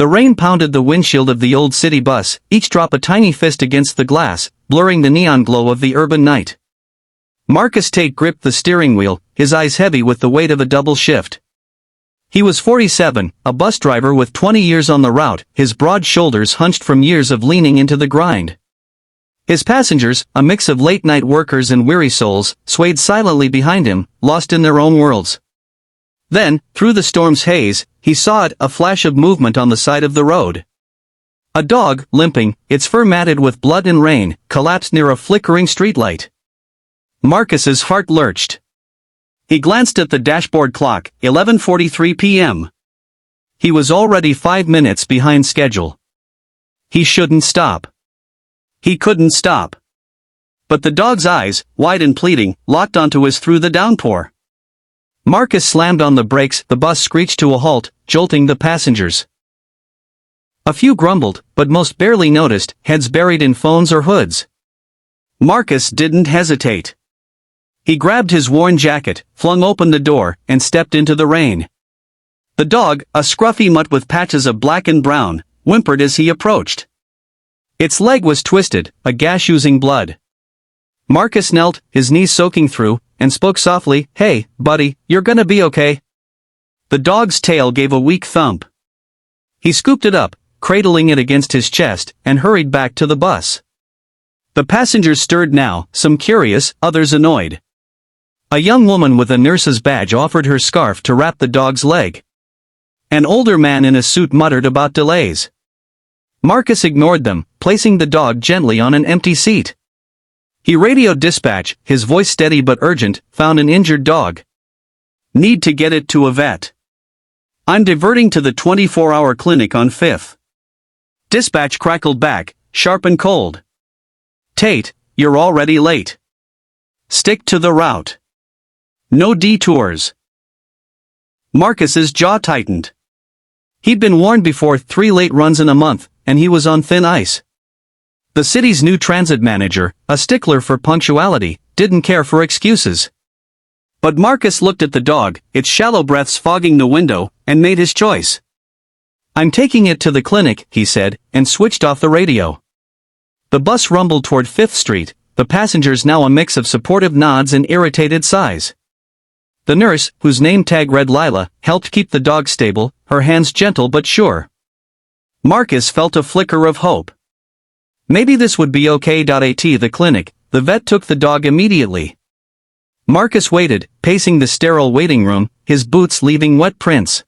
The rain pounded the windshield of the old city bus, each drop a tiny fist against the glass, blurring the neon glow of the urban night. Marcus Tate gripped the steering wheel, his eyes heavy with the weight of a double shift. He was 47, a bus driver with 20 years on the route, his broad shoulders hunched from years of leaning into the grind. His passengers, a mix of late-night workers and weary souls, swayed silently behind him, lost in their own worlds. Then, through the storm's haze, he saw it, a flash of movement on the side of the road. A dog, limping, its fur matted with blood and rain, collapsed near a flickering streetlight. Marcus's heart lurched. He glanced at the dashboard clock, 11:43 p.m. He was already 5 minutes behind schedule. He shouldn't stop. He couldn't stop. But the dog's eyes, wide and pleading, locked onto his through the downpour. Marcus slammed on the brakes, the bus screeched to a halt, jolting the passengers. A few grumbled, but most barely noticed, heads buried in phones or hoods. Marcus didn't hesitate. He grabbed his worn jacket, flung open the door, and stepped into the rain. The dog, a scruffy mutt with patches of black and brown, whimpered as he approached. Its leg was twisted, a gash oozing blood. Marcus knelt, his knees soaking through, and spoke softly, "Hey, buddy, you're gonna be okay." The dog's tail gave a weak thump. He scooped it up, cradling it against his chest, and hurried back to the bus. The passengers stirred now, some curious, others annoyed. A young woman with a nurse's badge offered her scarf to wrap the dog's leg. An older man in a suit muttered about delays. Marcus ignored them, placing the dog gently on an empty seat. He radioed dispatch, his voice steady but urgent, "Found an injured dog. Need to get it to a vet. I'm diverting to the 24-hour clinic on 5th. Dispatch crackled back, sharp and cold. "Tate, you're already late. Stick to the route. No detours." Marcus's jaw tightened. He'd been warned before, 3 late runs in a month, and he was on thin ice. The city's new transit manager, a stickler for punctuality, didn't care for excuses. But Marcus looked at the dog, its shallow breaths fogging the window, and made his choice. "I'm taking it to the clinic," he said, and switched off the radio. The bus rumbled toward 5th Street, the passengers now a mix of supportive nods and irritated sighs. The nurse, whose name tag read Lila, helped keep the dog stable, her hands gentle but sure. Marcus felt a flicker of hope. Maybe this would be okay. At the clinic, the vet took the dog immediately. Marcus waited, pacing the sterile waiting room, his boots leaving wet prints.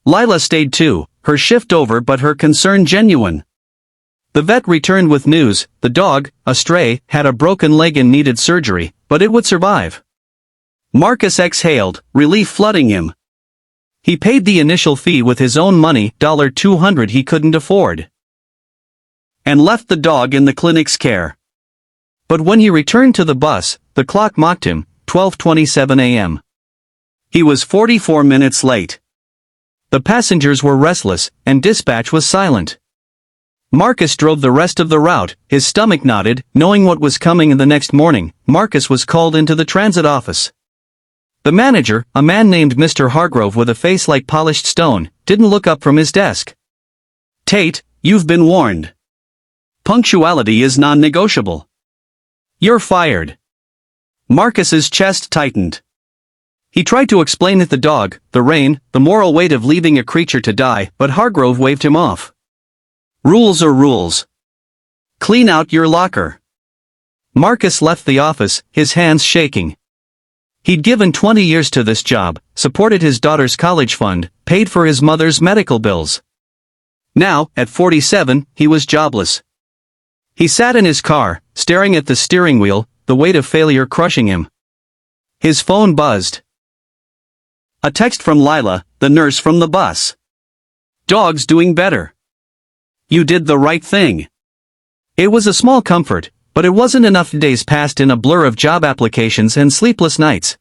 Lila stayed too, her shift over but her concern genuine. The vet returned with news: the dog, a stray, had a broken leg and needed surgery, but it would survive. Marcus exhaled, relief flooding him. He paid the initial fee with his own money, $200 he couldn't afford, and left the dog in the clinic's care. But when he returned to the bus, the clock mocked him, 12:27 a.m. He was 44 minutes late. The passengers were restless, and dispatch was silent. Marcus drove the rest of the route, his stomach knotted, knowing what was coming. The next morning, Marcus was called into the transit office. The manager, a man named Mr. Hargrove with a face like polished stone, didn't look up from his desk. "Tate, you've been warned. Punctuality is non-negotiable. You're fired." Marcus's chest tightened. He tried to explain it: the dog, the rain, the moral weight of leaving a creature to die, but Hargrove waved him off. "Rules are rules. Clean out your locker." Marcus left the office, his hands shaking. He'd given 20 years to this job, supported his daughter's college fund, paid for his mother's medical bills. Now, at 47, he was jobless. He sat in his car, staring at the steering wheel, the weight of failure crushing him. His phone buzzed. A text from Lila, the nurse from the bus. "Dog's doing better. You did the right thing." It was a small comfort, but it wasn't enough. Days passed in a blur of job applications and sleepless nights.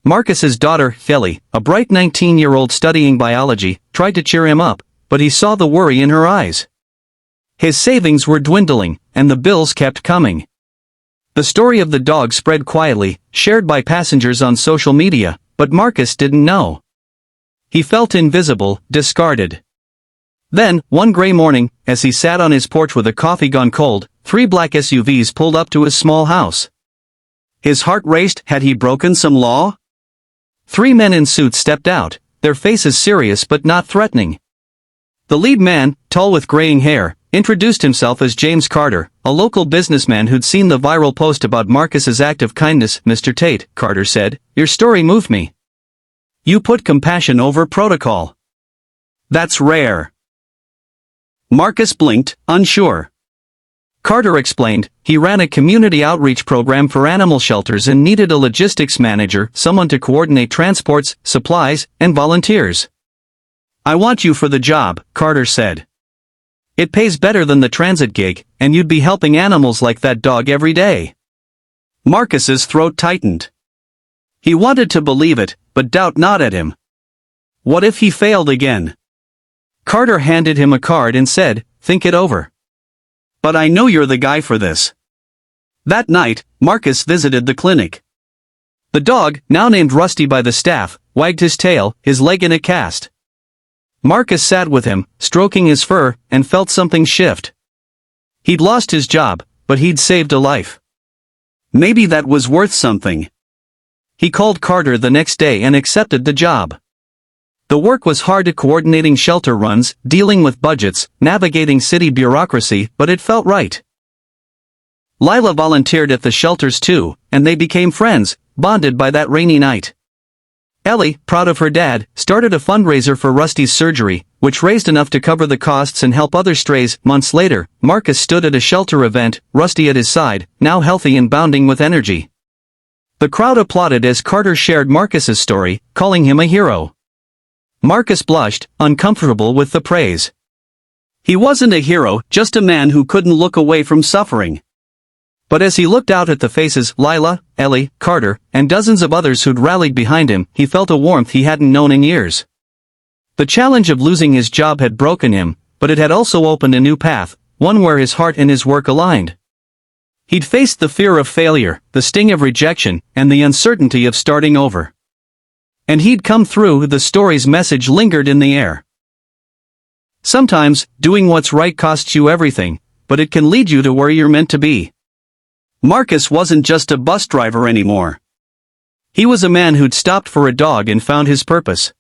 Marcus's daughter, Kelly, a bright 19-year-old studying biology, tried to cheer him up, but he saw the worry in her eyes. His savings were dwindling, and the bills kept coming. The story of the dog spread quietly, shared by passengers on social media, but Marcus didn't know. He felt invisible, discarded. Then, one gray morning, as he sat on his porch with a coffee gone cold, 3 black SUVs pulled up to his small house. His heart raced. Had he broken some law? 3 men in suits stepped out, their faces serious but not threatening. The lead man, tall with graying hair, introduced himself as James Carter, a local businessman who'd seen the viral post about Marcus's act of kindness. "Mr. Tate," Carter said, "your story moved me. You put compassion over protocol. That's rare." Marcus blinked, unsure. Carter explained, he ran a community outreach program for animal shelters and needed a logistics manager, someone to coordinate transports, supplies, and volunteers. "I want you for the job," Carter said. "It pays better than the transit gig, and you'd be helping animals like that dog every day." Marcus's throat tightened. He wanted to believe it, but doubt gnawed at him. What if he failed again? Carter handed him a card and said, "Think it over. But I know you're the guy for this." That night, Marcus visited the clinic. The dog, now named Rusty by the staff, wagged his tail, his leg in a cast. Marcus sat with him, stroking his fur, and felt something shift. He'd lost his job, but he'd saved a life. Maybe that was worth something. He called Carter the next day and accepted the job. The work was hard, coordinating shelter runs, dealing with budgets, navigating city bureaucracy, but it felt right. Lila volunteered at the shelters too, and they became friends, bonded by that rainy night. Ellie, proud of her dad, started a fundraiser for Rusty's surgery, which raised enough to cover the costs and help other strays. Months later, Marcus stood at a shelter event, Rusty at his side, now healthy and bounding with energy. The crowd applauded as Carter shared Marcus's story, calling him a hero. Marcus blushed, uncomfortable with the praise. He wasn't a hero, just a man who couldn't look away from suffering. But as he looked out at the faces, Lila, Ellie, Carter, and dozens of others who'd rallied behind him, he felt a warmth he hadn't known in years. The challenge of losing his job had broken him, but it had also opened a new path, one where his heart and his work aligned. He'd faced the fear of failure, the sting of rejection, and the uncertainty of starting over. And he'd come through. The story's message lingered in the air. Sometimes, doing what's right costs you everything, but it can lead you to where you're meant to be. Marcus wasn't just a bus driver anymore. He was a man who'd stopped for a dog and found his purpose.